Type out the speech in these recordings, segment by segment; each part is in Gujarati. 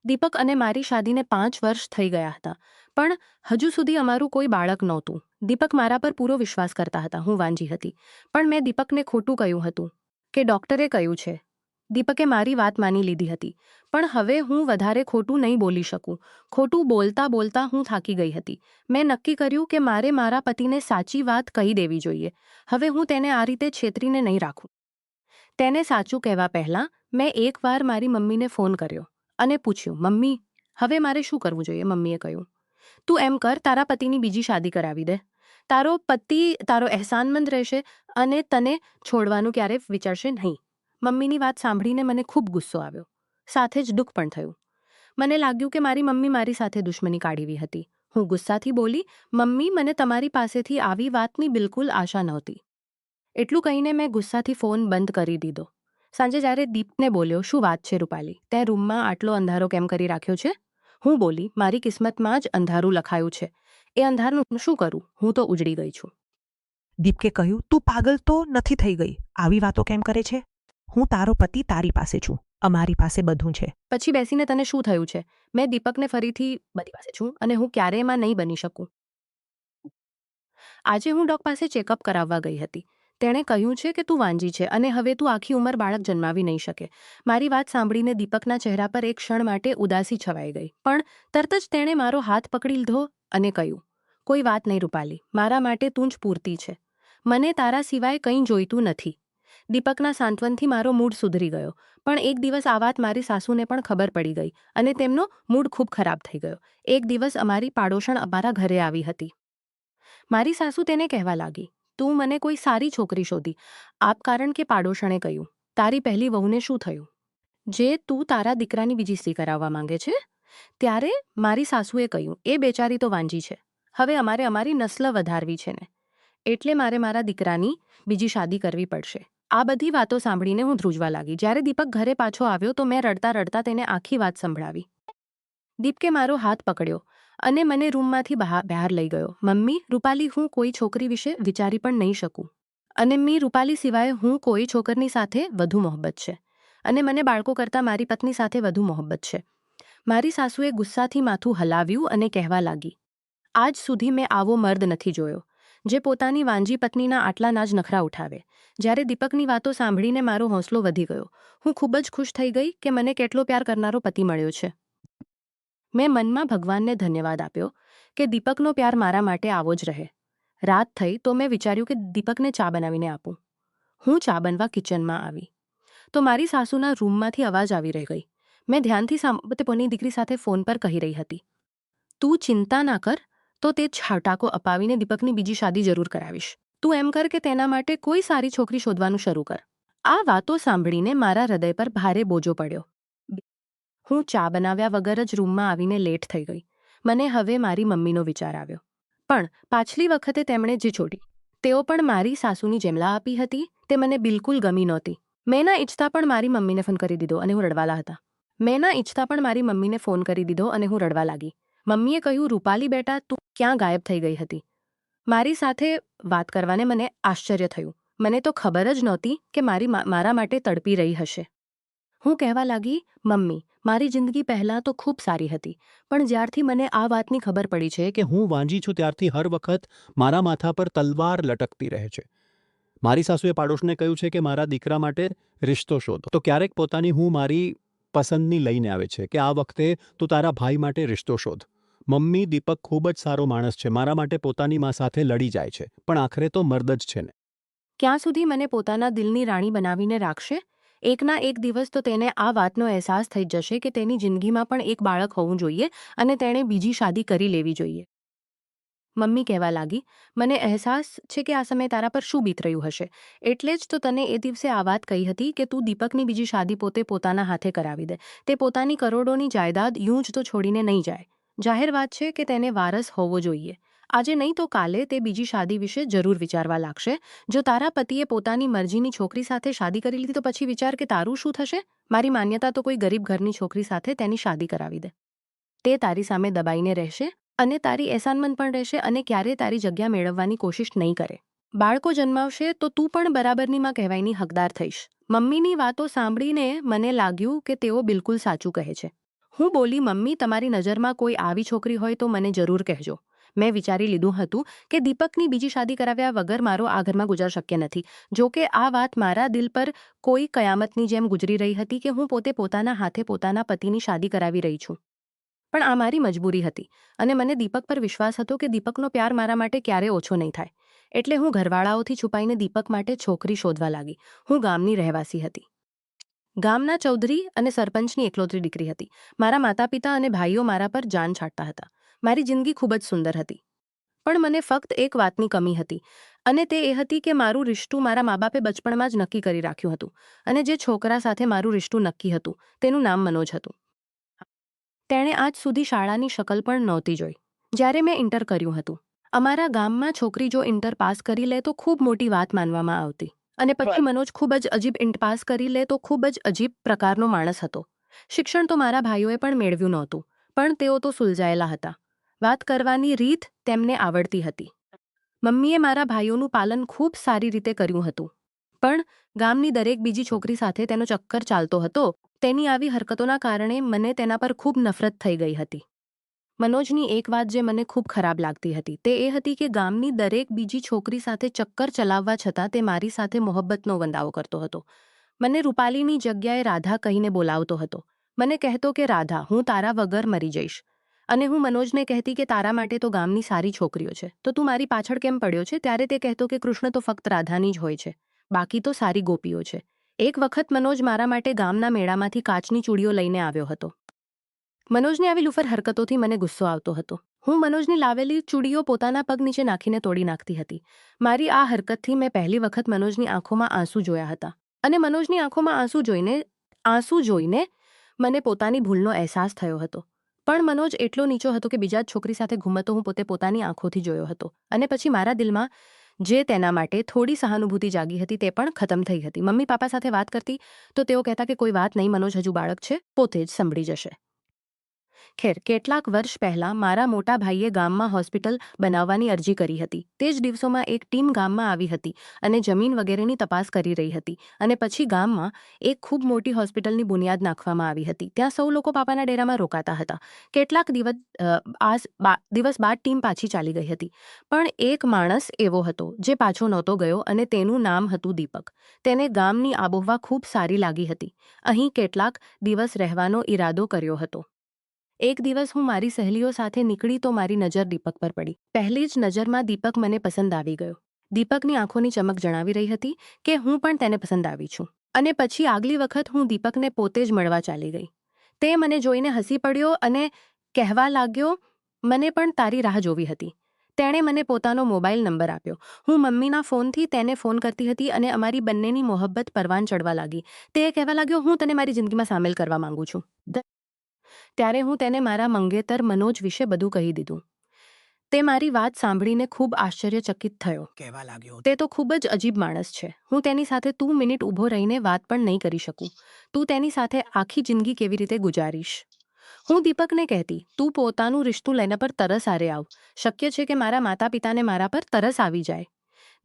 દીપક અને મારી શાદીને 5 વર્ષ થઈ ગયા હતા, પણ હજુ સુધી અમારું કોઈ બાળક નહોતું. દીપક મારા પર પૂરો વિશ્વાસ કરતા હતા. હું વાંજી હતી, પણ મેં દીપકને ખોટું કહ્યું હતું કે ડૉક્ટરે કહ્યું છે. દીપકે મારી વાત માની લીધી હતી, પણ હવે હું વધારે ખોટું નહીં બોલી શકું. ખોટું બોલતા બોલતા હું થાકી ગઈ હતી. મેં નક્કી કર્યું કે મારે મારા પતિને સાચી વાત કહી દેવી જોઈએ. હવે હું તેને આ રીતે છેતરીને નહીં રાખું. તેને સાચું કહેવા પહેલાં મેં એકવાર મારી મમ્મીને ફોન કર્યો અને પૂછ્યું, મમ્મી, હવે મારે શું કરવું જોઈએ? મમ્મીએ કહ્યું, તું એમ કર, તારા પતિની બીજી શાદી કરાવી દે. તારો પતિ તારો અહેસાનમંદ રહેશે અને તને છોડવાનું ક્યારેય વિચારશે નહીં. મમ્મીની વાત સાંભળીને મને ખૂબ ગુસ્સો આવ્યો, સાથે જ દુઃખ પણ થયું. મને લાગ્યું કે મારી મમ્મી મારી સાથે દુશ્મની કાઢી હતી. હું ગુસ્સાથી બોલી, મમ્મી, મને તમારી પાસેથી આવી વાતની બિલકુલ આશા નહોતી. એટલું કહીને મેં ગુસ્સાથી ફોન બંધ કરી દીધો. સાંજે જ્યારે દીપને બોલ્યો, શું વાત છે રૂપાલી, તે રૂમમાં આટલો અંધારો કેમ કરી રાખ્યો છે? હું બોલી, મારી કિસ્મતમાં જ અંધારું લખાયું છે. એ અંધારનું શું કરું? હું તો ઉજળી ગઈ છું. દીપકે કહ્યું, તું પાગલ તો નથી થઈ ગઈ? આવી વાતો કેમ કરે છે? હું તારો પતિ તારી પાસે છું, અમારી પાસે બધું છે. પછી બેસીને તને શું થયું છે? મેં દીપકને ફરીથી બધી પાસે છું અને હું ક્યારેય એમાં નહીં બની શકું. આજે હું ડોક્ટર પાસે ચેકઅપ કરાવવા ગઈ હતી. તેણે કહ્યું છે કે તું વાંજી છે અને હવે તું આખી ઉંમર બાળક જન્માવી નહીં શકે. મારી વાત સાંભળીને દીપકના ચહેરા પર એક ક્ષણ માટે ઉદાસી છવાઈ ગઈ, પણ તરત જ તેણે મારો હાથ પકડી લીધો અને કહ્યું, કોઈ વાત નહીં રૂપાલી, મારા માટે તું જ પૂરતી છે. મને તારા સિવાય કંઈ જોઈતું નથી. દીપકના સાંત્વનથી મારો મૂડ સુધરી ગયો, પણ એક દિવસ આ વાત મારી સાસુને પણ ખબર પડી ગઈ અને તેમનો મૂડ ખૂબ ખરાબ થઈ ગયો. એક દિવસ અમારી પાડોશણ અમારા ઘરે આવી હતી. મારી સાસુ તેને કહેવા લાગી, તું મને કોઈ સારી છોકરી શોધી આપ, કારણ કે પાડોશણે કહ્યું, તારી પહેલી વહુને શું થયું જે તું તારા દીકરાની બીજી સ્ત્રી કરાવવા માંગે છે? ત્યારે મારી સાસુએ કહ્યું, એ બેચારી તો વાંજી છે. હવે અમારે અમારી નસ્લ વધારવી છે ને, એટલે મારે મારા દીકરાની બીજી શાદી કરવી પડશે. આ બધી વાતો સાંભળીને હું ધ્રુજવા લાગી. જ્યારે દીપક ઘરે પાછો આવ્યો તો મેં રડતા રડતા તેને આખી વાત સંભળાવી. દીપકે મારો હાથ પકડ્યો અને મને રૂમમાંથી બહાર લઈ ગયો. મમ્મી, રૂપાલી, હું કોઈ છોકરી વિશે વિચારી પણ નહીં શકું. અને રૂપાલી સિવાય હું કોઈ છોકરની સાથે વધુ મોહબ્બત છે અને મને બાળકો કરતાં મારી પત્ની સાથે વધુ મોહબ્બત છે. મારી સાસુએ ગુસ્સાથી માથું હલાવ્યું અને કહેવા લાગી, આજ સુધી મેં આવો મર્દ નથી જોયો જે પોતાની વાંજી પત્નીના આટલા નાજ નખરા ઉઠાવે. જ્યારે દીપકની વાતો સાંભળીને મારો હોંસલો વધી ગયો. હું ખૂબ જ ખુશ થઈ ગઈ કે મને કેટલો પ્યાર કરનારો પતિ મળ્યો છે. મેં મનમાં ભગવાનને ધન્યવાદ આપ્યો કે દીપકનો પ્યાર મારા માટે આવો જ રહે. રાત થઈ તો મેં વિચાર્યું કે દીપકને ચા બનાવીને આપું. હું ચા બનવા કિચનમાં આવી તો મારી સાસુના રૂમમાંથી અવાજ આવી રહી ગઈ. મેં ધ્યાનથી પોતાની દીકરી સાથે ફોન પર કહી રહી હતી, તું ચિંતા ના કર, તો તે છાટાકો અપાવીને દીપકની બીજી શાદી જરૂર કરાવીશ. તું એમ કર કે તેના માટે કોઈ સારી છોકરી શોધવાનું શરૂ કર. આ વાતો સાંભળીને મારા હૃદય પર ભારે બોજો પડ્યો. હું ચા બનાવ્યા વગર જ રૂમમાં આવીને લેટ થઈ ગઈ. મને હવે મારી મમ્મીનો વિચાર આવ્યો, પણ પાછલી વખતે તેમણે જે છોડી તેઓ પણ મારી સાસુની જેમલા આપી હતી તે મને બિલકુલ ગમી નહોતી. મેં ના ઈચ્છતા પણ મારી મમ્મીને ફોન કરી દીધો અને હું રડવા લાગી. મમ્મીએ કહ્યું, રૂપાલી બેટા, તું ક્યાં ગાયબ થઈ ગઈ હતી? મારી સાથે વાત કરવાને મને આશ્ચર્ય થયું. મને તો ખબર જ નહોતી કે મારા માટે તડપી રહી હશે. હું કહેવા લાગી, મમ્મી, મારી જિંદગી પહેલાં તો ખૂબ સારી હતી, પણ જ્યારથી મને આ વાતની ખબર પડી છે કે હું વાંજી છું ત્યારથી હર વખત મારા માથા પર તલવાર લટકતી રહે છે. મારી સાસુએ પાડોશને કહ્યું છે કે મારા દીકરા માટે રિશ્તો શોધો, તો ક્યારેક પોતાની હું મારી પસંદની લઈને આવે છે કે આ વખતે તું તારા ભાઈ માટે રિશ્તો શોધ. મમ્મી, દીપક ખૂબ જ સારો માણસ છે, મારા માટે પોતાની મા સાથે લડી જાય છે, પણ આખરે તો મર્દ જ છે ને. ક્યાં સુધી મને પોતાના દિલની રાણી બનાવીને રાખશે? એકના એક દિવસ તો તેને આ વાતનો અહેસાસ થઈ જશે કે તેની જિંદગીમાં પણ એક બાળક હોવું જોઈએ અને તેણે બીજી શાદી કરી લેવી જોઈએ. મમ્મી કહેવા લાગી, મને અહેસાસ છે કે આ સમયે તારા પર શું બીત રહ્યું હશે, એટલે જ તો તને એ દિવસે આ વાત કહી હતી કે તું દીપકની બીજી શાદી પોતાના હાથે કરાવી દે. તે પોતાની કરોડોની જાયદાદ યું જ તો છોડીને નહીં જાય. જાહેર વાત છે કે તેને વારસ હોવો જોઈએ. આજે નહીં તો કાલે તે બીજી શાદી વિશે જરૂર વિચારવા લાગશે. જો તારા પતિએ પોતાની મરજીની છોકરી સાથે શાદી કરી લીધી તો પછી વિચાર કે તારું શું થશે? મારી માન્યતા તો કોઈ ગરીબ ઘરની છોકરી સાથે તેની શાદી કરાવી દે. તે તારી સામે દબાઈને રહેશે અને તારી અહેસાનમંદ પણ રહેશે અને ક્યારેય તારી જગ્યા મેળવવાની કોશિશ નહીં કરે. બાળકો જન્માવશે તો તું પણ બરાબરની માં કહેવાયની હકદાર થઈશ. મમ્મીની વાતો સાંભળીને મને લાગ્યું કે તેઓ બિલકુલ સાચું કહે છે. હું બોલી, મમ્મી, તમારી નજરમાં કોઈ આવી છોકરી હોય તો મને જરૂર કહેજો. મેં વિચારી લીધું હતું કે દીપકની બીજી શાદી કરાવ્યા વગર મારો આ ઘરમાં ગુજાર શક્ય નથી. જો કે આ વાત મારા દિલ પર કોઈ કયામતની જેમ ગુજરી રહી હતી કે હું પોતે પોતાના હાથે પોતાના પતિની શાદી કરાવી રહી છું. પણ આ મારી મજબૂરી હતી અને મને દીપક પર વિશ્વાસ હતો કે દીપકનો પ્યાર મારા માટે ક્યારે ઓછો નહીં થાય. એટલે હું ઘરવાળાઓથી છુપાઈને દીપક માટે છોકરી શોધવા લાગી. હું ગામની રહેવાસી હતી. ગામના ચૌધરી અને સરપંચની એકલોતરી દીકરી હતી. મારા માતા પિતા અને ભાઈઓ મારા પર જાન છાંટતા હતા. મારી જિંદગી ખૂબ જ સુંદર હતી. પણ મને ફક્ત એક વાતની કમી હતી અને તે એ હતી કે મારું રિશ્તું મારા મા બાપે બચપણમાં જ નક્કી કરી રાખ્યું હતું. અને જે છોકરા સાથે મારું રિશ્તું નક્કી હતું તેનું નામ મનોજ હતું. તેણે આજ સુધી શાળાની શકલ પણ નહોતી જોઈ. જ્યારે મેં ઇન્ટર કર્યું હતું, અમારા ગામમાં છોકરી જો ઇન્ટર પાસ કરી લે તો ખૂબ મોટી વાત માનવામાં આવતી. અને પછી મનોજ ખૂબ જ અજીબ ઇન્ટ પાસ કરી લે તો ખૂબ જ અજીબ પ્રકારનો માણસ હતો. શિક્ષણ તો મારા ભાઈઓએ પણ મેળવ્યું નહોતું, પણ તેઓ તો સુલઝાયેલા હતા. વાત કરવાની રીત તેમને આવડતી હતી. મમ્મીએ મારા ભાઈઓનું પાલન ખૂબ સારી રીતે કર્યું હતું. પણ ગામની દરેક બીજી છોકરી સાથે તેનો ચક્કર ચાલતો હતો. તેની આવી હરકતોના કારણે મને તેના પર ખૂબ નફરત થઈ ગઈ હતી. મનોજની એક વાત જે મને ખૂબ ખરાબ લાગતી હતી તે એ હતી કે ગામની દરેક બીજી છોકરી સાથે ચક્કર ચલાવવા છતાં તે મારી સાથે મોહબ્બતનો વંદાવો કરતો હતો. મને રૂપાલીની જગ્યાએ રાધા કહીને બોલાવતો હતો. મને કહેતો કે રાધા, હું તારા વગર મરી જઈશ. અને હું મનોજને કહેતી કે તારા માટે તો ગામની સારી છોકરીઓ છે, તો તું મારી પાછળ કેમ પડ્યો છે? ત્યારે તે કહેતો કે કૃષ્ણ તો ફક્ત રાધાની જ હોય છે, બાકી તો સારી ગોપીઓ છે. એક વખત મનોજ મારા માટે ગામના મેળામાંથી કાચની ચૂડીઓ લઈને આવ્યો હતો. મનોજની આવી લુફર હરકતોથી મને ગુસ્સો આવતો હતો. હું મનોજની લાવેલી ચૂડીઓ પોતાના પગ નીચે નાખીને તોડી નાખતી હતી. મારી આ હરકતથી મેં પહેલી વખત મનોજની આંખોમાં આંસુ જોયા હતા. અને મનોજની આંખોમાં આંસુ જોઈને મને પોતાની ભૂલનો અહેસાસ થયો હતો. પણ મનોજ એટલો નીચો હતો કે બીજા જ છોકરી સાથે ઘૂમતો હું પોતે પોતાની આંખોથી જોયો હતો. અને પછી મારા દિલમાં જે તેના માટે થોડી સહાનુભૂતિ જાગી હતી તે પણ ખતમ થઈ હતી. મમ્મી પાપા સાથે વાત કરતી તો તેઓ કહેતા કે કોઈ વાત નહીં, મનોજ હજુ બાળક છે, પોતે જ સંભળી જશે. ખેર, કેટલાક વર્ષ પહેલા મારા મોટા ભાઈએ ગામમાં હોસ્પિટલ બનાવવાની અરજી કરી હતી. તે જ દિવસોમાં એક ટીમ ગામમાં આવી હતી અને જમીન વગેરેની તપાસ કરી રહી હતી. અને પછી ગામમાં એક ખૂબ મોટી હોસ્પિટલની બુનિયાદ નાખવામાં આવી હતી. ત્યાં સૌ લોકો પાપાના ડેરામાં રોકાતા હતા. કેટલાક દિવસ બાદ ટીમ પાછી ચાલી ગઈ હતી. પણ એક માણસ એવો હતો જે પાછો નહોતો ગયો અને તેનું નામ હતું દીપક. તેને ગામની આબોહવા ખૂબ સારી લાગી હતી. અહીં કેટલાક દિવસ રહેવાનો ઈરાદો કર્યો હતો. એક દિવસ હું મારી સહેલીઓ સાથે નીકળી તો મારી નજર દીપક પર પડી. પહેલી જ નજરમાં દીપક મને પસંદ આવી ગયો. દીપકની આંખોની ચમક જણાવી રહી હતી કે હું પણ તેને પસંદ આવી છું. અને પછી આગલી વખત હું દીપકને પોતે જ મળવા ચાલી ગઈ. તે મને જોઈને હસી પડ્યો અને કહેવા લાગ્યો, મને પણ તારી રાહ જોવી હતી. તેણે મને પોતાનો મોબાઈલ નંબર આપ્યો. હું મમ્મીના ફોનથી તેને ફોન કરતી હતી અને અમારી બંનેની મોહબ્બત પરવાન ચડવા લાગી. તે કહેવા લાગ્યો, હું તને મારી જિંદગીમાં સામેલ કરવા માંગુ છું. ત્યારે હું તેને મારા મંગેતર મનોજ વિશે બધું કહી દીધું. તે મારી વાત સાંભળીને ખૂબ આશ્ચર્યચકિત થયો. કહેવા લાગ્યો, તે તો ખૂબ જ અજીબ માણસ છે. હું તેની સાથે 2 મિનિટ ઊભો રહીને વાત પણ નહીં કરી શકું. તું તેની સાથે આખી જિંદગી કેવી રીતે ગુજારીશ? હું દીપકને કહેતી, તું પોતાનું રિશ્તું લઈને પર તરસ આરે આવ. શક્ય છે કે મારા માતા પિતાને મારા પર તરસ આવી જાય.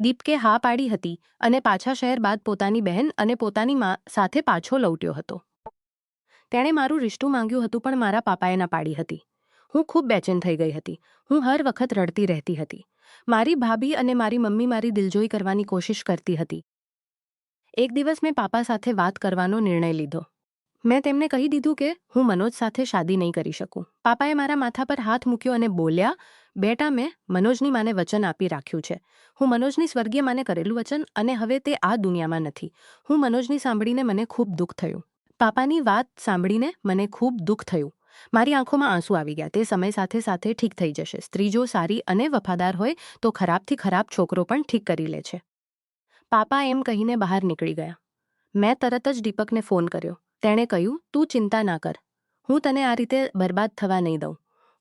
દીપકે હા પાડી હતી અને પાછા શહેર બાદ પોતાની બહેન અને પોતાની મા સાથે પાછો લૌટ્યો હતો. તેણે મારું રિશ્તું માંગ્યું હતું પણ મારા પાપાએ ના પાડી હતી. હું ખૂબ બેચેન થઈ ગઈ હતી. હું હર વખત રડતી રહેતી હતી. મારી ભાભી અને મારી મમ્મી મારી દિલજોઈ કરવાની કોશિશ કરતી હતી. એક દિવસ મેં પાપા સાથે વાત કરવાનો નિર્ણય લીધો. મેં તેમને કહી દીધું કે હું મનોજ સાથે શાદી નહીં કરી શકું. પાપાએ મારા માથા પર હાથ મૂક્યો અને બોલ્યા, બેટા, મેં મનોજની માને વચન આપી રાખ્યું છે. હું મનોજની સ્વર્ગીય માને કરેલું વચન અને હવે તે આ દુનિયામાં નથી. હું મનોજની સાંભળીને મને ખૂબ દુઃખ થયું. પાપાની વાત સાંભળીને મને ખૂબ દુઃખ થયું. મારી આંખોમાં આંસુ આવી ગયા. તે સમય સાથે સાથે ઠીક થઈ જશે. સ્ત્રી જો સારી અને વફાદાર હોય તો ખરાબથી ખરાબ છોકરો પણ ઠીક કરી લે છે. પાપા એમ કહીને બહાર નીકળી ગયા. મેં તરત જ દીપકને ફોન કર્યો. તેણે કહ્યું, તું ચિંતા ના કર, હું તને આ રીતે બરબાદ થવા નહીં દઉં.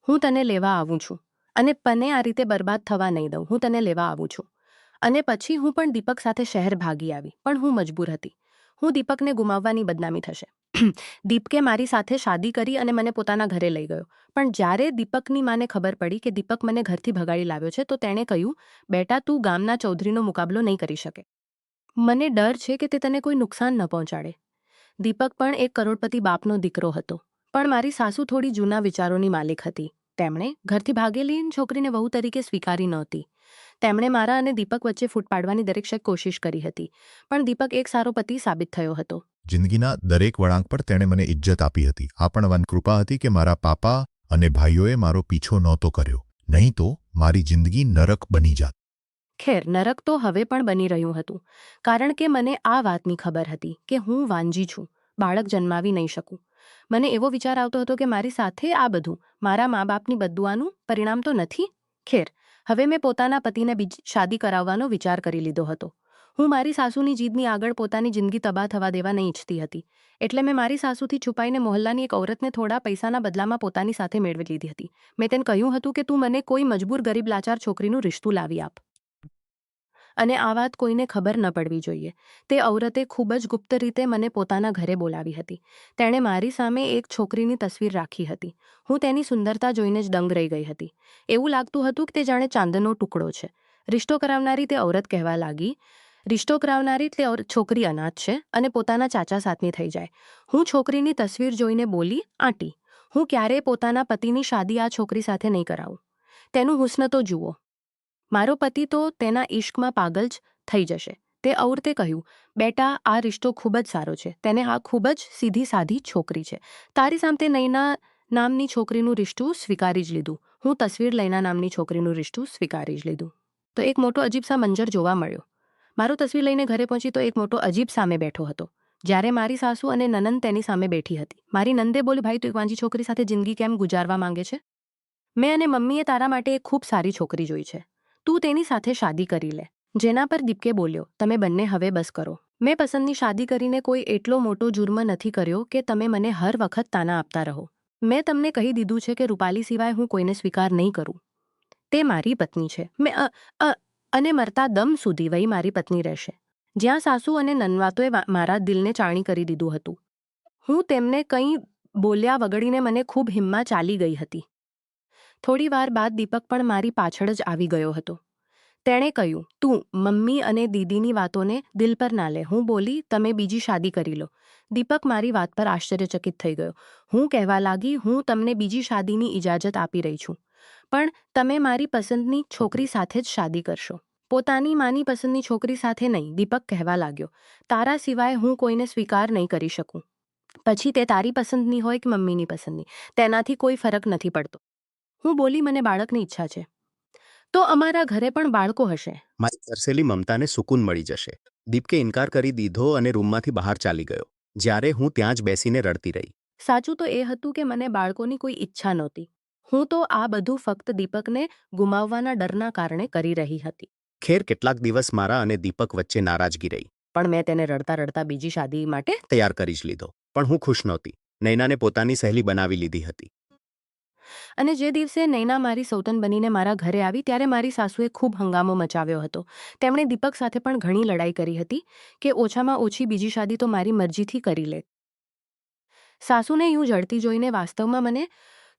હું તને લેવા આવું છું. અને પને આ રીતે બરબાદ થવા નહીં દઉં. હું તને લેવા આવું છું. અને પછી હું પણ દીપક સાથે શહેર ભાગી આવી. પણ હું મજબૂર હતી. હું દીપકને ગુમાવવાની બદનામી થશે. દીપકે મારી સાથે શાદી કરી અને મને પોતાના ઘરે લઈ ગયો. પણ જ્યારે દીપકની માને ખબર પડી કે દીપક મને ઘરથી ભગાડી લાવ્યો છે તો તેણે કહ્યું, બેટા, તું ગામના ચૌધરીનો મુકાબલો નહીં કરી શકે. મને ડર છે કે તે તને કોઈ નુકસાન ન પહોંચાડે. દીપક પણ એક કરોડપતિ બાપનો દીકરો હતો. પણ મારી સાસુ થોડી જૂના વિચારોની માલિક હતી. તેમણે ઘરથી ભાગેલી છોકરીને વહુ તરીકે સ્વીકારી નહોતી. તેમણે મારા અને દીપક વચ્ચે ફૂટ પાડવાની દરેક શક કોશિશ કરી હતી, પણ દીપક એક સારો પતિ સાબિત થયો હતો. જિંદગીના દરેક વળાંક પર તેણે મને ઇજ્જત આપી હતી. આ પણ વન કૃપા હતી કે મારા પાપા અને ભાઈઓએ મારો પીછો નહોતો કર્યો. નહીં તો મારી જિંદગી નરક બની જાત. ખેર, નરક તો હવે પણ બની રહ્યું હતું, કારણ કે મને આ વાતની ખબર હતી કે હું વાંજી છું, બાળક જન્માવી નહીં શકું. મને એવો વિચાર આવતો હતો કે મારી સાથે આ બધું મારા મા બાપની બદદુઆનું પરિણામ તો નથી. ખેર, હવે મેં પોતાના પતિને બીજી શાદી કરાવવાનો વિચાર કરી લીધો હતો. હું મારી સાસુની જીદની આગળ પોતાની જિંદગી તબાહ થવા દેવા નહીં ઈચ્છતી હતી. એટલે મેં મારી સાસુથી છુપાઈને મોહલ્લાની એક ઔરતને થોડા પૈસાના બદલામાં પોતાની સાથે મેળવી લીધી હતી. મેં તેને કહ્યું હતું કે તું મને કોઈ મજબૂર ગરીબ લાચાર છોકરીનું રિશ્તું લાવી આપ, અને આ વાત કોઈને ખબર ન પડવી જોઈએ. તે ઔરતે ખૂબ જ ગુપ્ત રીતે મને પોતાના ઘરે બોલાવી હતી. તેણે મારી સામે એક છોકરીની તસવીર રાખી હતી. હું તેની સુંદરતા જોઈને જ દંગ રહી ગઈ હતી. એવું લાગતું હતું કે તે જાણે ચાંદનો ટુકડો છે. રિશ્તો કરાવનારી તે ઔરત કહેવા લાગી, રિશ્તો કરાવનારી તે છોકરી અનાથ છે અને પોતાના ચાચા સાથની થઈ જાય. હું છોકરીની તસવીર જોઈને બોલી, આંટી, હું ક્યારેય પોતાના પતિની શાદી આ છોકરી સાથે નહીં કરાવું. તેનું હુસ્ન તો જુઓ. મારો પતિ તો તેના ઇશ્કમાં પાગલ જ થઈ જશે. તે ઔરતે કહ્યું, બેટા, આ રિશ્તો ખૂબ જ સારો છે. તેને આ ખૂબ જ સીધી સાધી છોકરી છે. તારી સામે નૈના નામની છોકરીનું રિશ્તું સ્વીકારી જ લીધું. હું તસવીર લૈના નામની છોકરીનું રિશ્તું સ્વીકારી જ લીધું. તો એક મોટો અજીબ સા મંજર જોવા મળ્યો. મારો તસવીર લઈને ઘરે પહોંચી તો એક મોટો અજીબ સામે બેઠો હતો. જ્યારે મારી સાસુ અને નનંદ તેની સામે બેઠી હતી. મારી નંદે બોલી, ભાઈ, તું એક વાંજી છોકરી સાથે જિંદગી કેમ ગુજારવા માંગે છે? મેં અને મમ્મીએ તારા માટે એક ખૂબ સારી છોકરી જોઈ છે. તું તેની સાથે શાદી કરી લે. જેના પર દીપકે બોલ્યો, તમે બંને હવે બસ કરો. મેં પસંદની શાદી કરીને કોઈ એટલો મોટો જુર્મ નથી કર્યો કે તમે મને હર વખત તાના આપતા રહો. મેં તમને કહી દીધું છે કે રૂપાલી સિવાય હું કોઈને સ્વીકાર નહીં કરું. તે મારી પત્ની છે. અને મરતા દમ સુધી વહી મારી પત્ની રહેશે. જ્યાં સાસુ અને નનવાતોએ મારા દિલને ચાણી કરી દીધું હતું. હું તેમને કંઈ બોલ્યા વગડીને મને ખૂબ હિમ્મા ચાલી ગઈ હતી. થોડી વાર બાદ દીપક પણ મારી પાછળ જ આવી ગયો હતો. તેણે કહ્યું, તું મમ્મી અને દીદીની વાતોને દિલ પર ના લે. હું બોલી, તમે બીજી શાદી કરી લો. દીપક મારી વાત પર આશ્ચર્યચકિત થઈ ગયો. હું કહેવા લાગી, હું તમને બીજી શાદીની ઇજાજત આપી રહી છું, પણ તમે મારી પસંદની છોકરી સાથે જ શાદી કરશો, પોતાની માની પસંદની છોકરી સાથે નહીં. દીપક કહેવા લાગ્યો, તારા સિવાય હું કોઈને સ્વીકાર નહીં કરી શકું. પછી તે તારી પસંદની હોય કે મમ્મીની પસંદની, તેનાથી કોઈ ફરક નથી પડતો. હું બોલી, મને બાળકની ઈચ્છા છે, તો અમારા ઘરે પણ બાળકો હશે. મારી તરસેલી મમતાને સુકૂન મળી જશે. દીપકે ઇનકાર કરી દીધો અને રૂમમાંથી બહાર ચાલી ગયો. જ્યારે હું ત્યાં જ બેસીને રડતી રહી. સાચું તો એ હતું કે મને બાળકોની કોઈ ઈચ્છા નહોતી. હું તો આ બધું ફક્ત દીપકને ગુમાવવાના ડરના કારણે કરી રહી હતી. ખેર, કેટલાક દિવસ મારા અને દીપક વચ્ચે નારાજગી રહી. પણ મેં તેને રડતા રડતા બીજી શાદી માટે તૈયાર કરી જ લીધો. પણ હું ખુશ નહોતી. નૈનાને પોતાની સહેલી બનાવી લીધી હતી. અને જે દિવસે નૈના મારી સૌતન બનીને મારા ઘરે આવી ત્યારે મારી સાસુએ ખૂબ હંગામો મચાવ્યો હતો. તેમણે દીપક સાથે પણ ઘણી લડાઈ કરી હતી કે ઓછામાં ઓછી બીજી શાદી તો મારી મરજીથી કરી લે. સાસુને યું જડતી જોઈને વાસ્તવમાં મને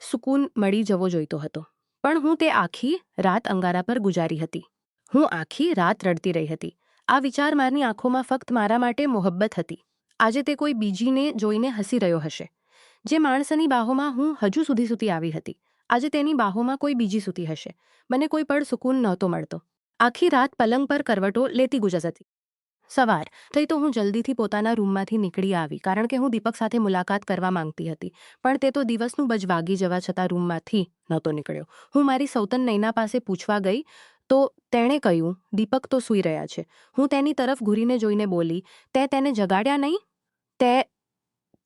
સુકૂન મળી જવો જોઈતો હતો. પણ હું તે આખી રાત અંગારા પર ગુજારી હતી. હું આખી રાત રડતી રહી હતી. આ વિચાર મારી આંખોમાં ફક્ત મારા માટે મોહબ્બત હતી. આજે તે કોઈ બીજીને જોઈને હસી રહ્યો હશે. જે માણસની બાહોમાં હું હજુ સુધી સૂતી આવી હતી, આજે તેની બાહોમાં કોઈ બીજી સૂતી હશે. મને કોઈ પળ સુકૂન નહોતો મળતો. આખી રાત પલંગ પર કરવટો લેતી ગુજરતી. સવાર થઈ તો હું જલ્દીથી પોતાના રૂમમાંથી નીકળી આવી, કારણ કે હું દીપક સાથે મુલાકાત કરવા માંગતી હતી. પણ તે તો દિવસનું બજ વાગી જવા છતાં રૂમમાંથી નહોતો નીકળ્યો. હું મારી સૌતન નૈના પાસે પૂછવા ગઈ તો તેણે કહ્યું, દીપક તો સૂઈ રહ્યા છે. હું તેની તરફ ઘૂરીને જોઈને બોલી, તે તેને જગાડ્યા નહીં?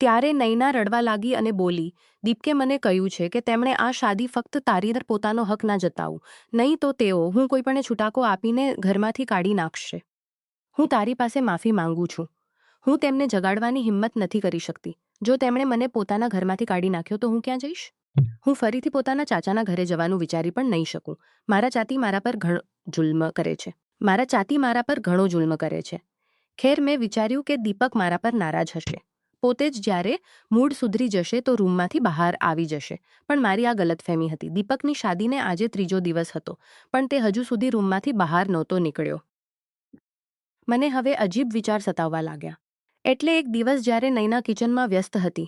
ત્યારે નૈના રડવા લાગી અને બોલી, દીપકે મને કહ્યું છે કે તેમણે આ શાદી ફક્ત તારી અંદર પોતાનો હક ના જતાવું, નહીં તો તેઓ હું કોઈપણે છૂટાકો આપીને ઘરમાંથી કાઢી નાખશે. હું તારી પાસે માફી માંગુ છું. હું તેમને જગાડવાની હિંમત નથી કરી શકતી. જો તેમણે મને પોતાના ઘરમાંથી કાઢી નાખ્યો તો હું ક્યાં જઈશ? હું ફરીથી પોતાના ચાચાના ઘરે જવાનું વિચારી પણ નહીં શકું. મારા ચાતી મારા પર ઘણો જુલ્મ કરે છે. ખેર, મેં વિચાર્યું કે દીપક મારા પર નારાજ હશે. પોતે જ જ્યારે મૂડ સુધરી જશે તો રૂમમાંથી બહાર આવી જશે. પણ મારી આ ગલતફહેમી હતી. દીપકની શાદીને આજે 3જો દિવસ હતો, પણ તે હજુ સુધી રૂમમાંથી બહાર નહોતો નીકળ્યો. મને હવે અજીબ વિચાર સતાવવા લાગ્યા. એટલે એક દિવસ જ્યારે નૈના કિચનમાં વ્યસ્ત હતી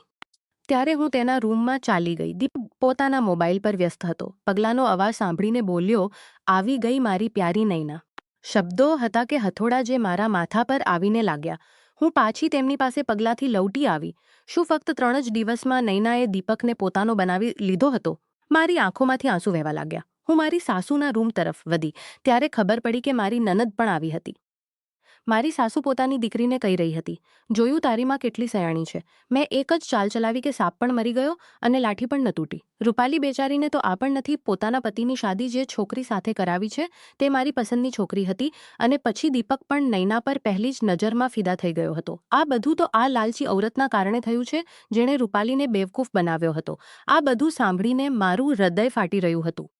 ત્યારે હું તેના રૂમમાં ચાલી ગઈ. દીપક પોતાના મોબાઈલ પર વ્યસ્ત હતો. પગલાંનો અવાજ સાંભળીને બોલ્યો, "આવી ગઈ મારી પ્યારી નૈના." શબ્દો હતા કે હથોડા જે મારા માથા પર આવીને લાગ્યા. હું પાછી તેમની પાસે પગલાંથી લવટી આવી. શું ફક્ત 3 જ દિવસમાં નૈનાએ દીપકને પોતાનો બનાવી લીધો હતો? મારી આંખોમાંથી આંસુ વહેવા લાગ્યા. હું મારી સાસુના રૂમ તરફ વધી ત્યારે ખબર પડી કે મારી નનદ પણ આવી હતી. મારી સાસુ પોતાની દીકરીને કહી રહી હતી, "જોયું તારી માં કેટલી સયાણી છે. મેં એક જ ચાલ ચલાવી કે સાપ પણ મરી ગયો અને લાઠી પણ ન તૂટી. રૂપાલી બેચારીને તો આ પણ નથી. પોતાના પતિની શાદી જે છોકરી સાથે કરાવી છે તે મારી પસંદની છોકરી હતી અને પછી દીપક પણ નૈના પર પહેલી જ નજરમાં ફિદા થઈ ગયો હતો. આ બધું તો આ લાલચી ઔરતના કારણે થયું છે જેણે રૂપાલીને બેવકૂફ બનાવ્યો હતો." આ બધું સાંભળીને મારું હૃદય ફાટી રહ્યું હતું.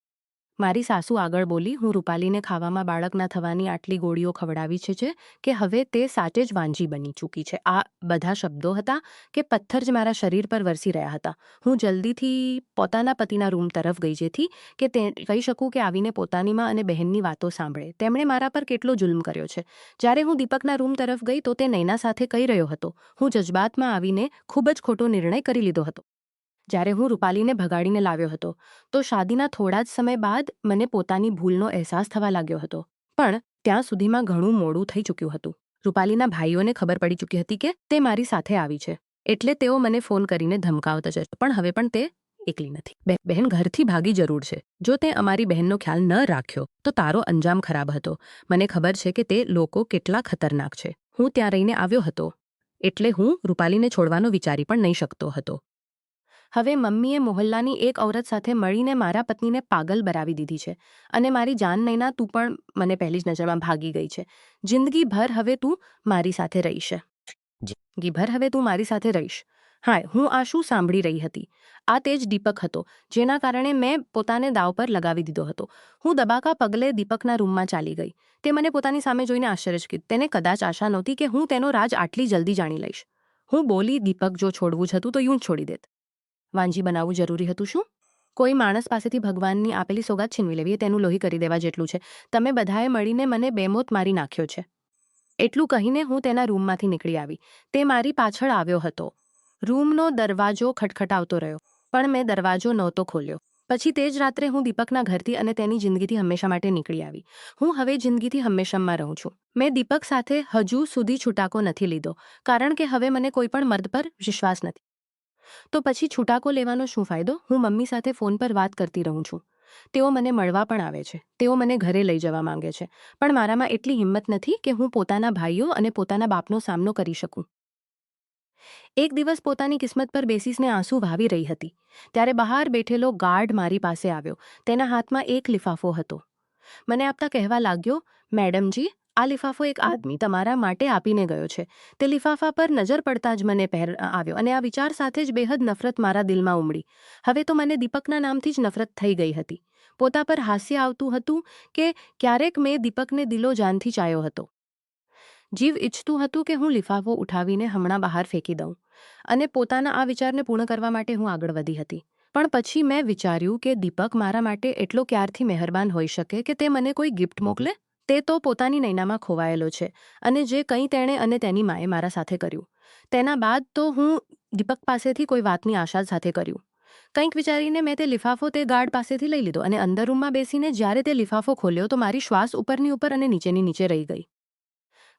મારી સાસુ આગળ બોલી, "હું રૂપાલીને ખાવામાં બાળક ના થવાની આટલી ગોળીઓ ખવડાવી છે કે હવે તે સાચે જ વાંજી બની ચૂકી છે." આ બધા શબ્દો હતા કે પથ્થર જ મારા શરીર પર વરસી રહ્યા હતા. હું જલ્દીથી પોતાના પતિના રૂમ તરફ ગઈ જેથી કે તે કહી શકું કે આવીને પોતાની માં અને બહેનની વાતો સાંભળે. તેમણે મારા પર કેટલો જુલ્મ કર્યો છે. જ્યારે હું દીપકના રૂમ તરફ ગઈ તો તે નૈના સાથે કહી રહ્યો હતો. હું જજબાતમાં આવીને ખૂબ જ ખોટો નિર્ણય કરી લીધો હતો. જ્યારે હું રૂપાલીને ભગાડીને લાવ્યો હતો તો શાદીના થોડા જ સમય બાદ મને પોતાની ભૂલનો અહેસાસ થવા લાગ્યો હતો. પણ ત્યાં સુધીમાં ઘણું મોડું થઈ ચૂક્યું હતું. રૂપાલીના ભાઈઓને ખબર પડી ચૂકી હતી કે તે મારી સાથે આવી છે. એટલે તેઓ મને ફોન કરીને ધમકાવતા જશે. પણ હવે પણ તે એકલી નથી. બહેન ઘરથી ભાગી જરૂર છે. જો તે અમારી બહેનનો ખ્યાલ ન રાખ્યો તો તારો અંજામ ખરાબ હતો. મને ખબર છે કે તે લોકો કેટલા ખતરનાક છે. હું ત્યાં રહીને આવ્યો હતો એટલે હું રૂપાલીને છોડવાનો વિચારી પણ નહીં શકતો હતો. હવે મમ્મીએ મોહલ્લાની એક ઔરત સાથે મળીને મારા પત્નીને પાગલ બનાવી દીધી છે અને મારી જાન નૈના તું પણ મને પહેલી જ નજરમાં ભાગી ગઈ છે. જિંદગીભર હવે તું મારી સાથે રહીશ. જિંદગીભર હવે તું મારી સાથે રહીશ. હા, હું આ શું સાંભળી રહી હતી? આ તે જ દીપક હતો જેના કારણે મેં પોતાને દાવ પર લગાવી દીધો હતો. હું દબાકા પગલે દીપકના રૂમમાં ચાલી ગઈ. તે મને પોતાની સામે જોઈને આશ્ચર્યચકિત. તેને કદાચ આશા નહોતી કે હું તેનો રાજ આટલી જલ્દી જાણી લઈશ. હું બોલી, "દીપક, જો છોડવું જ હતું તો યું જ છોડી દેત. વાંજી બનાવવું જરૂરી હતું શું? કોઈ માણસ પાસેથી ભગવાનની આપેલી સોગાત છીનવી લેવી એ તેનું લોહી કરી દેવા જેટલું છે. તમે બધાએ મળીને મને બેમોત મારી નાખ્યો છે." એટલું કહીને હું તેના રૂમમાંથી નીકળી આવી. તે મારી પાછળ આવ્યો હતો. રૂમનો દરવાજો ખટખટાવતો રહ્યો પણ મેં દરવાજો નહોતો ખોલ્યો. પછી તે જ રાત્રે હું દીપકના ઘરથી અને તેની જિંદગીથી હંમેશા માટે નીકળી આવી. હું હવે જિંદગીથી હંમેશામાં રહું છું. મેં દીપક સાથે હજુ સુધી છૂટાકો નથી લીધો કારણ કે હવે મને કોઈ પણ મર્દ પર વિશ્વાસ નથી. તો પછી છૂટાકો લેવાનો શું ફાયદો? હું મમ્મી સાથે ફોન પર વાત કરતી રહું છું. તેઓ મને મળવા પણ આવે છે. તેઓ મને ઘરે લઈ જવા માંગે છે. પણ મારામાં એટલી હિંમત નથી કે હું પોતાના ભાઈઓ અને પોતાના બાપનો સામનો કરી શકું. એક દિવસ પોતાની કિસ્મત પર બેસીને આંસુ વહાવી રહી હતી ત્યારે બહાર બેઠેલો ગાર્ડ મારી પાસે આવ્યો. તેના હાથમાં એક લિફાફો હતો. મને આપતા કહેવા લાગ્યો, "મેડમજી, આ લિફાફો એક આદમી તમારા માટે આપીને ગયો છે." તે લિફાફા પર નજર પડતા જ મને આવ્યો અને આ વિચાર સાથે જ બેહદ નફરત મારા દિલમાં ઉમડી. હવે તો મને દીપકના નામથી જ નફરત થઈ ગઈ હતી. પોતા પર હાસ્ય આવતું હતું કે ક્યારેક મેં દીપકને દિલો જાનથી ચાહ્યો હતો. જીવ ઈચ્છતું હતું કે હું લિફાફો ઉઠાવીને હમણાં બહાર ફેંકી દઉં અને પોતાના આ વિચારને પૂર્ણ કરવા માટે હું આગળ વધી હતી. પણ પછી મેં વિચાર્યું કે દીપક મારા માટે એટલો ક્યારથી મહેરબાન હોઈ શકે કે તે મને કોઈ ગિફ્ટ મોકલે? તે તો પોતાની નૈનામાં ખોવાયેલો છે અને જે કંઈ તેણે અને તેની માએ મારા સાથે કર્યું તેના બાદ તો હું દીપક પાસેથી કોઈ વાતની આશા સાથે કર્યું. કંઈક વિચારીને મેં તે લિફાફો તે ગાર્ડ પાસેથી લઈ લીધો અને અંદર રૂમમાં બેસીને જ્યારે તે લિફાફો ખોલ્યો તો મારી શ્વાસ ઉપરની ઉપર અને નીચેની નીચે રહી ગઈ.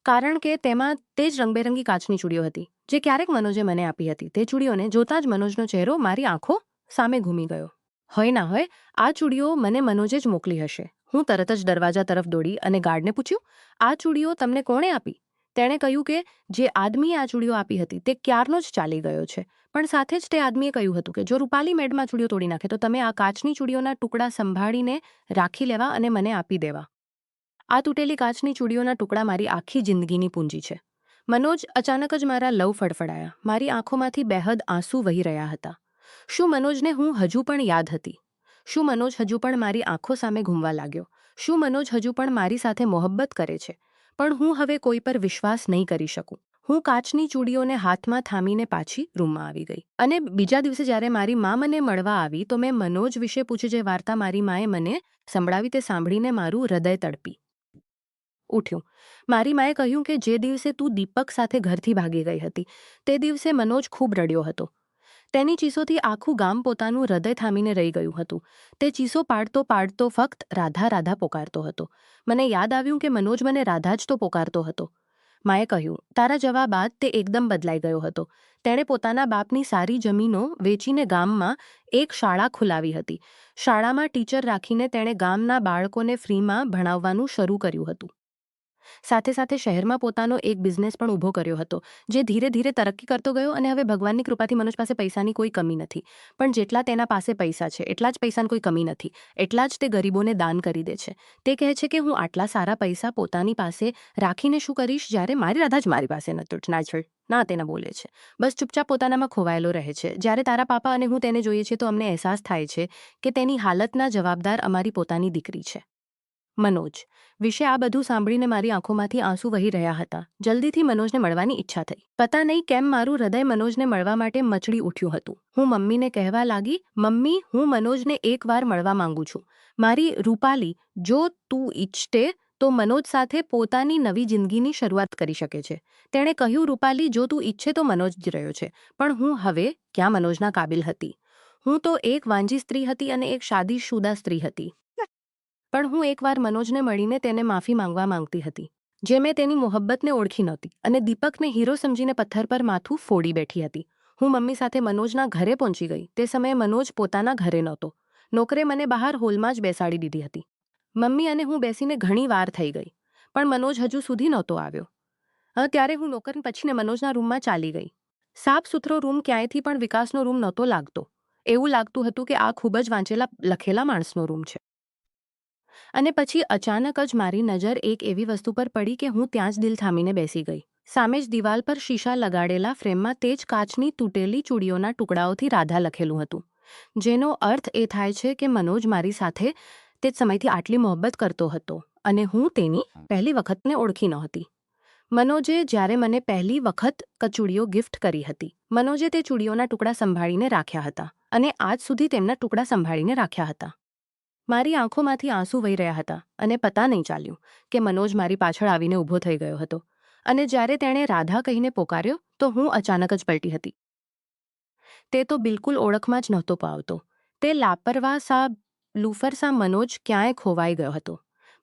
કારણ કે તેમાં તે જ રંગબેરંગી કાચની ચૂડીઓ હતી જે ક્યારેક મનોજે મને આપી હતી. તે ચૂડીઓને જોતાં જ મનોજનો ચહેરો મારી આંખો સામે ઘૂમી ગયો. હોય ના હોય, આ ચૂડીઓ મને મનોજે જ મોકલી હશે. હું તરત જ દરવાજા તરફ દોડી અને ગાર્ડને પૂછ્યું, "આ ચૂડીઓ તમને કોણે આપી?" તેણે કહ્યું કે જે આદમીએ આ ચૂડીઓ આપી હતી તે ક્યારનો જ ચાલી ગયો છે. પણ સાથે જ તે આદમીએ કહ્યું હતું કે જો રૂપાલી મેડમાં ચૂડીઓ તોડી નાખે તો તમે આ કાચની ચૂડીઓના ટુકડા સંભાળીને રાખી લેવા અને મને આપી દેવા. આ તૂટેલી કાચની ચૂડીઓના ટુકડા મારી આખી જિંદગીની પૂંજી છે. મનોજ અચાનક જ મારા લવ ફડફડાયા. મારી આંખોમાંથી બેહદ આંસુ વહી રહ્યા હતા. શું મનોજને હું હજુ પણ યાદ હતી? શું મનોજ હજુ પણ મારી આંખો સામે ઘૂમવા લાગ્યો? શું મનોજ હજુ પણ મારી સાથે મોહબ્બત કરે છે? પણ હું હવે કોઈ પર વિશ્વાસ નહીં કરી શકું. હું કાચની ચૂડીઓને હાથમાં થામીને પાછી રૂમમાં આવી ગઈ. અને બીજા દિવસે જ્યારે મારી મા મને મળવા આવી તો મેં મનોજ વિશે પૂછી જે વાર્તા મારી માએ મને સંભળાવી તે સાંભળીને મારું હૃદય તડપી ઉઠ્યું. મારી માએ કહ્યું કે જે દિવસે તું દીપક સાથે ઘરથી ભાગી ગઈ હતી તે દિવસે મનોજ ખૂબ રડ્યો હતો. તેની ચીસોથી આખું ગામ પોતાનું હૃદય થામીને રહી ગયું હતું. તે ચીસો પાડતો પાડતો ફક્ત રાધા રાધા પોકારતો હતો. મને યાદ આવ્યું કે મનોજ મને રાધા જ તો પોકારતો હતો. માએ કહ્યું, તારા જવાબ બાદ તે એકદમ બદલાઈ ગયો હતો. તેણે પોતાના બાપની સારી જમીનો વેચીને ગામમાં એક શાળા ખોલાવી હતી. શાળામાં ટીચર રાખીને તેણે ગામના બાળકોને ફ્રીમાં ભણાવવાનું શરૂ કર્યું હતું. સાથે સાથે શહેરમાં પોતાનો એક બિઝનેસ પણ ઊભો કર્યો હતો, જે ધીરે ધીરે તરક્કી કરતો ગયો અને હવે ભગવાનની કૃપાથી મનોજ પાસે પૈસાની કોઈ કમી નથી. પણ જેટલા તેના પાસે પૈસા છે એટલા જ પૈસાની કોઈ કમી નથી. એટલા જ તે ગરીબોને દાન કરી દે છે. તે કહે છે કે હું આટલા સારા પૈસા પોતાની પાસે રાખીને શું કરીશ જ્યારે મારી રાધા જ મારી પાસે ના તેના બોલે છે. બસ ચૂપચાપ પોતાનામાં ખોવાયેલો રહે છે. જ્યારે તારા પાપા અને હું તેને જોઈએ છીએ તો અમને અહેસાસ થાય છે કે તેની હાલતના જવાબદાર અમારી પોતાની દીકરી છે. મનોજ વિશે આ બધું સાંભળીને મારી આંખોમાંથી આંસુ વહી રહ્યા હતા. જલ્દીથી મનોજને મળવાની ઈચ્છા થઈ. પતા નહીં કેમ મારું હૃદય મનોજને મળવા માટે મચડી ઉઠ્યું હતું. હું મમ્મીને કહેવા લાગી, મમ્મી, હું મનોજને એકવાર મળવા માંગુ છું. મારી રૂપાલી, જો તું ઈચ્છતે તો મનોજ સાથે પોતાની નવી જિંદગીની શરૂઆત કરી શકે છે. તેણે કહ્યું, રૂપાલી, જો તું ઈચ્છે તો મનોજ જ રહ્યો છે, પણ હું હવે ક્યાં મનોજના કાબિલ હતી. હું તો એક વાંજી સ્ત્રી હતી અને એક શાદીશુદા સ્ત્રી હતી. પણ હું એકવાર મનોજને મળીને તેને માફી માંગવા માંગતી હતી. જે મેં તેની મોહબ્બતને ઓળખી નહોતી અને દીપકને હીરો સમજીને પથ્થર પર માથું ફોડી બેઠી હતી. હું મમ્મી સાથે મનોજના ઘરે પહોંચી ગઈ. તે સમયે મનોજ પોતાના ઘરે નહોતો. નોકરે મને બહાર હોલમાં જ બેસાડી દીધી હતી. મમ્મી અને હું બેસીને ઘણી વાર થઈ ગઈ, પણ મનોજ હજુ સુધી નહોતો આવ્યો. ત્યારે હું નોકર પછીને મનોજના રૂમમાં ચાલી ગઈ. સાફ સુથરો રૂમ ક્યાંયથી પણ વિકાસનો રૂમ નહોતો લાગતો. એવું લાગતું હતું કે આ ખૂબ જ વાંચેલા લખેલા માણસનો રૂમ છે. અને પછી અચાનક જ મારી નજર એક એવી વસ્તુ પર પડી કે હું ત્યાં જ દિલ થામીને બેસી ગઈ. સામે જ દિવાલ પર શીશા લગાડેલા ફ્રેમમાં તે જ કાચની તૂટેલી ચૂડીઓના ટુકડાઓથી રાધા લખેલું હતું, જેનો અર્થ એ થાય છે કે મનોજ મારી સાથે તે જ સમયથી આટલી મોહબ્બત કરતો હતો અને હું તેની પહેલી વખતને ઓળખી નહોતી. મનોજે જ્યારે મને પહેલી વખત ચૂડીઓ ગિફ્ટ કરી હતી. મનોજે તે ચૂડીઓના ટુકડા સંભાળીને રાખ્યા હતા અને આજ સુધી તેમના ટુકડા સંભાળીને રાખ્યા હતા. મારી આંખોમાંથી આંસુ વહી રહ્યા હતા અને પતા નહીં ચાલ્યું કે મનોજ મારી પાછળ આવીને ઊભો થઈ ગયો હતો અને જ્યારે તેણે રાધા કહીને પોકાર્યો તો હું અચાનક જ પલટી હતી. તે તો બિલકુલ ઓળખમાં જ નહોતો પાવતો. તે લૂફરસા મનોજ ક્યાંય ખોવાઈ ગયો હતો.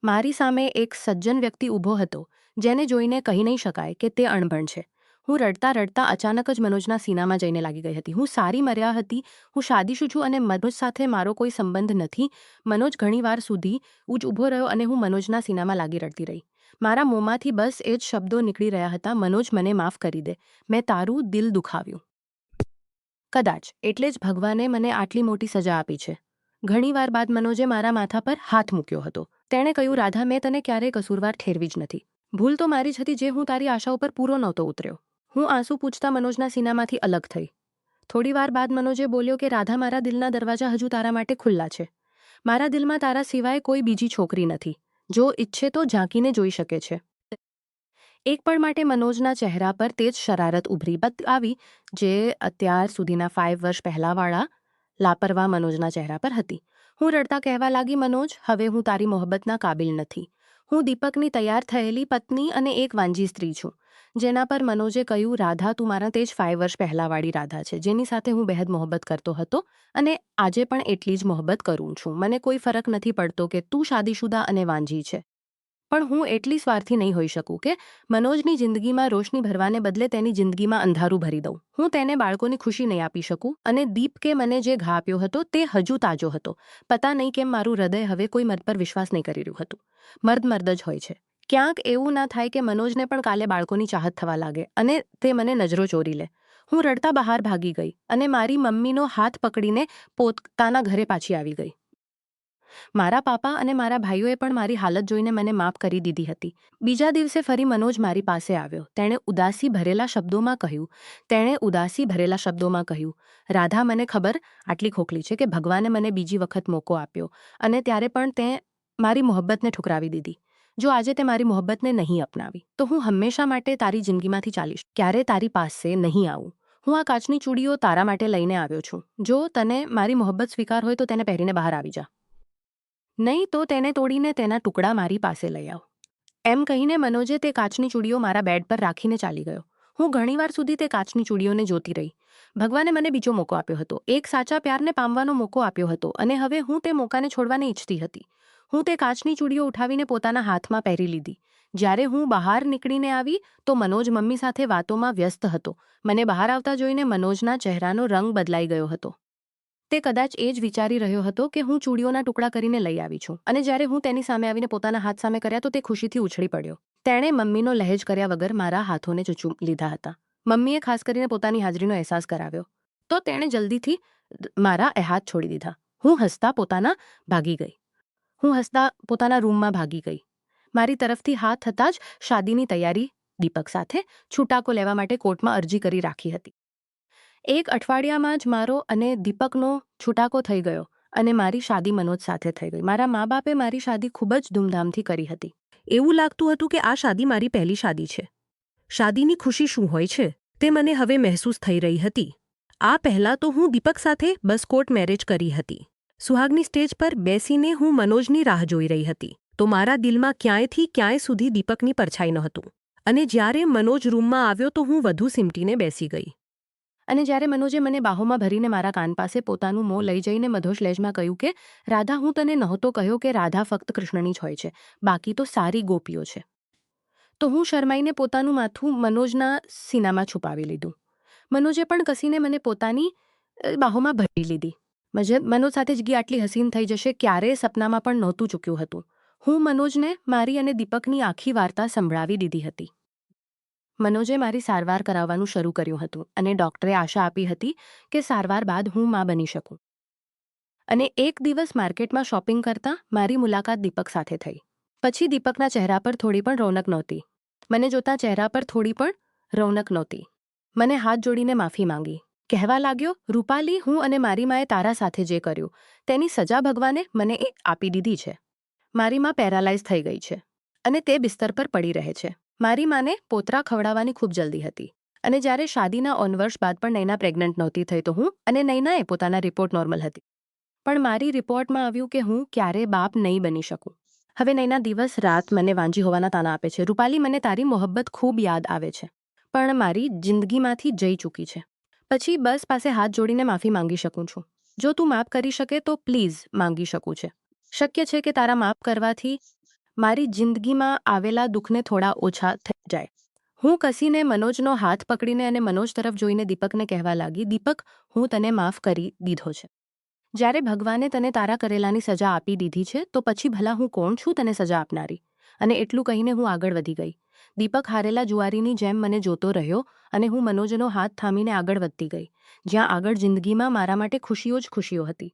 મારી સામે એક સજ્જન વ્યક્તિ ઊભો હતો, જેને જોઈને કહી નહીં શકાય કે તે અણભણ છે. હું રડતા રડતા અચાનક જ મનોજના સીનામાં જઈને લાગી ગઈ હતી. હું સારી મર્યા હતી. હું શાદીશુ છું અને મનોજ સાથે મારો કોઈ સંબંધ નથી. મનોજ ઘણીવાર સુધી જ ઊભો રહ્યો અને હું મનોજના સીનામાં લાગી રડતી રહી. મારા મોંમાંથી બસ એ જ શબ્દો નીકળી રહ્યા હતા, મનોજ, મને માફ કરી દે. મેં તારું દિલ દુખાવ્યું. કદાચ એટલે જ ભગવાને મને આટલી મોટી સજા આપી છે. ઘણીવાર બાદ મનોજે મારા માથા પર હાથ મૂક્યો હતો. તેણે કહ્યું, રાધા, મેં તને ક્યારેય કસૂરવાર ઠેરવી જ નથી. ભૂલ તો મારી જ હતી જે હું તારી આશાઓ પર પૂરો નહોતો ઉતર્યો. હું આંસુ પૂછતા મનોજના સીનામાંથી અલગ થઈ. થોડીવાર બાદ મનોજે બોલ્યો કે રાધા, મારા દિલના દરવાજા હજુ તારા માટે ખુલ્લા છે. મારા દિલમાં તારા સિવાય કોઈ બીજી છોકરી નથી. જો ઈચ્છે તો ઝાંકીને જોઈ શકે છે. એક પળ માટે મનોજના ચહેરા પર તે જ શરારત ઉભરી આવી જે અત્યાર સુધીના 5 વર્ષ પહેલાંવાળા લાપરવા મનોજના ચહેરા પર હતી. હું રડતા કહેવા લાગી, મનોજ, હવે હું તારી મોહબ્બતના કાબિલ નથી. હું દીપકની તૈયાર થયેલી પત્ની અને એક વાંજી સ્ત્રી છું. જેના પર મનોજે કહ્યું, રાધા, તું મારા તે જ 5 વર્ષ પહેલાંવાળી રાધા છે, જેની સાથે હું બેહદ મોહબ્બત કરતો હતો અને આજે પણ એટલી જ મોહબ્બત કરું છું. મને કોઈ ફરક નથી પડતો કે તું શાદીશુદા અને વાંજી છે. પણ હું એટલી સ્વાર્થી નહીં હોઈ શકું કે મનોજની જિંદગીમાં રોશની ભરવાને બદલે તેની જિંદગીમાં અંધારું ભરી દઉં. હું તેને બાળકોની ખુશી નહીં આપી શકું અને દીપકે મને જે ઘા આપ્યો હતો તે હજુ તાજો હતો. પતા નહીં કેમ મારું હૃદય હવે કોઈ મર્દ પર વિશ્વાસ નહીં કરી રહ્યું હતું. મર્દ જ હોય છે. ક્યાંક એવું ના થાય કે મનોજને પણ કાલે બાળકોની ચાહત થવા લાગે અને તે મને નજરો ચોરી લે. હું રડતા બહાર ભાગી ગઈ અને મારી મમ્મીનો હાથ પકડીને પોતાના ઘરે પાછી આવી ગઈ. મારા પાપા અને મારા ભાઈઓએ પણ મારી હાલત જોઈને મને માફ કરી દીધી હતી. બીજા દિવસે ફરી મનોજ મારી પાસે આવ્યો. તેણે ઉદાસી ભરેલા શબ્દોમાં કહ્યું, રાધા, મને ખબર આટલી ખોખલી છે કે ભગવાને મને બીજી વખત મોકો આપ્યો અને ત્યારે પણ તે મારી મોહબ્બતને ઠુકરાવી દીધી. જો આજે તે મારી મોહબ્બતને નહીં અપનાવી તો હું હંમેશા માટે તારી જિંદગીમાંથી ચાલીશ. ક્યારે તારી પાસે નહીં આવું. હું આ કાચની ચૂડીઓ તારા માટે લઈને આવ્યો છું. જો તને મારી મોહબ્બત સ્વીકાર હોય તો તેને પહેરીને બહાર આવી જા. નહીં તો તેને તોડીને તેના ટુકડા મારી પાસે લઈ આવ. એમ કહીને મનોજે તે કાચની ચૂડીઓ મારા બેડ પર રાખીને ચાલી ગયો. હું ઘણીવાર સુધી તે કાચની ચૂડીઓને જોતી રહી. ભગવાને મને બીજો મોકો આપ્યો હતો, એક સાચા પ્યારને પામવાનો મોકો આપ્યો હતો, અને હવે હું તે મોકાને છોડવાને ઈચ્છતી હતી. હું તે કાચની ચૂડીઓ ઉઠાવીને પોતાના હાથમાં પહેરી લીધી. જ્યારે હું બહાર નીકળીને આવી તો મનોજ મમ્મી સાથે વાતોમાં વ્યસ્ત હતો. મને બહાર આવતા જોઈને મનોજના ચહેરાનો રંગ બદલાઈ ગયો હતો. તે કદાચ એ જ વિચારી રહ્યો હતો કે હું ચૂડીઓના ટુકડા કરીને લઈ આવી છું, અને જ્યારે હું તેની સામે આવીને પોતાના હાથ સામે કર્યા તો તે ખુશીથી ઉછળી પડ્યો. તેણે મમ્મીનો લહેજ કર્યા વગર મારા હાથોને ચૂંચી લીધા હતા. મમ્મીએ ખાસ કરીને પોતાની હાજરીનો અહેસાસ કરાવ્યો તો તેણે જલ્દીથી મારા હાથ છોડી દીધા. હું હસતા પોતાના રૂમમાં ભાગી ગઈ. મારી તરફથી હાથ થતાં જ શાદીની તૈયારી દીપક સાથે છૂટાકો લેવા માટે કોર્ટમાં અરજી કરી રાખી હતી. એક અઠવાડિયામાં જ મારો અને દીપકનો છૂટાકો થઈ ગયો અને મારી શાદી મનોજ સાથે થઈ ગઈ. મારા મા બાપે મારી શાદી ખૂબ જ ધૂમધામથી કરી હતી. એવું લાગતું હતું કે આ શાદી મારી પહેલી શાદી છે. શાદીની ખુશી શું હોય છે તે મને હવે મહેસૂસ થઈ રહી હતી. આ પહેલાં તો હું દીપક સાથે બસ કોર્ટ મેરેજ કરી હતી. સુહાગની સ્ટેજ પર બેસીને હું મનોજની રાહ જોઈ રહી હતી તો મારા દિલમાં ક્યાંયથી ક્યાંય સુધી દીપકની પરછાઈ નહોતું. અને જ્યારે મનોજ રૂમમાં આવ્યો તો હું વધુ સિમટીને બેસી ગઈ. અને જ્યારે મનોજે મને બાહોમાં ભરીને મારા કાન પાસે પોતાનું મોં લઈ જઈને મધોશ લહેજમાં કહ્યું કે રાધા, હું તને નહોતો કહ્યો કે રાધા ફક્ત કૃષ્ણની જ હોય છે, બાકી તો સારી ગોપીઓ છે, તો હું શરમાઈને પોતાનું માથું મનોજના સીનામાં છુપાવી લીધું. મનોજે પણ કસીને મને પોતાની બાહોમાં ભરી લીધી. મનોજ સાથે જિંદગી આટલી હસીન થઈ જશે ક્યારેય સપનામાં પણ નહોતું ચૂક્યું હતું. હું મનોજને મારી અને દીપકની આખી વાર્તા સંભળાવી દીધી હતી. મનોજે મારી સારવાર કરાવવાનું શરૂ કર્યું હતું અને ડૉક્ટરે આશા આપી હતી કે સારવાર બાદ હું મા બની શકું. અને એક દિવસ માર્કેટમાં શોપિંગ કરતાં મારી મુલાકાત દીપક સાથે થઈ. પછી દીપકના ચહેરા પર થોડી પણ રોનક નહોતી. મને જોતા ચહેરા પર થોડી પણ રોનક નહોતી. મને હાથ જોડીને માફી માંગી. કહેવા લાગ્યો, રૂપાલી, હું અને મારી માએ તારા સાથે જે કર્યું તેની સજા ભગવાને મને આપી દીધી છે. મારી મા પેરાલાઇઝ થઈ ગઈ છે અને તે બિસ્તર પર પડી રહે છે. મારી માને પોતરા ખવડાવવાની ખૂબ જલ્દી હતી અને જ્યારે શાદીના 9 વર્ષ બાદ પણ નૈના પ્રેગ્નન્ટ નહોતી થઈ તો હું અને નૈનાએ પોતાના રિપોર્ટ નોર્મલ હતી. પણ મારી રિપોર્ટમાં આવ્યું કે હું ક્યારેય બાપ નહીં બની શકું. હવે નૈના દિવસ રાત મને વાંજી હોવાના તાના આપે છે. રૂપાલી, મને તારી મોહબ્બત ખૂબ યાદ આવે છે, પણ મારી જિંદગીમાંથી જઈ ચૂકી છે. પછી બસ પાસે હાથ જોડીને માફી માંગી શકું છું. જો તું માફ કરી શકે તો પ્લીઝ માંગી શકું છે. શક્ય છે કે તારા માફ કરવાથી મારી જિંદગીમાં આવેલા દુઃખને થોડા ઓછા થઈ જાય. હું કસીને મનોજનો હાથ પકડીને અને મનોજ તરફ જોઈને દીપકને કહેવા લાગી, દીપક, હું તને માફ કરી દીધો છે. જ્યારે ભગવાને તને તારા કરેલાની સજા આપી દીધી છે તો પછી ભલા હું કોણ છું તને સજા આપનારી? અને એટલું કહીને હું આગળ વધી ગઈ. દીપક હારેલા જુવારીની જેમ મને જોતો રહ્યો અને હું મનોજનો હાથ થામીને આગળ વધતી ગઈ, જ્યાં આગળ જિંદગીમાં મારા માટે ખુશીઓ જ ખુશીઓ હતી.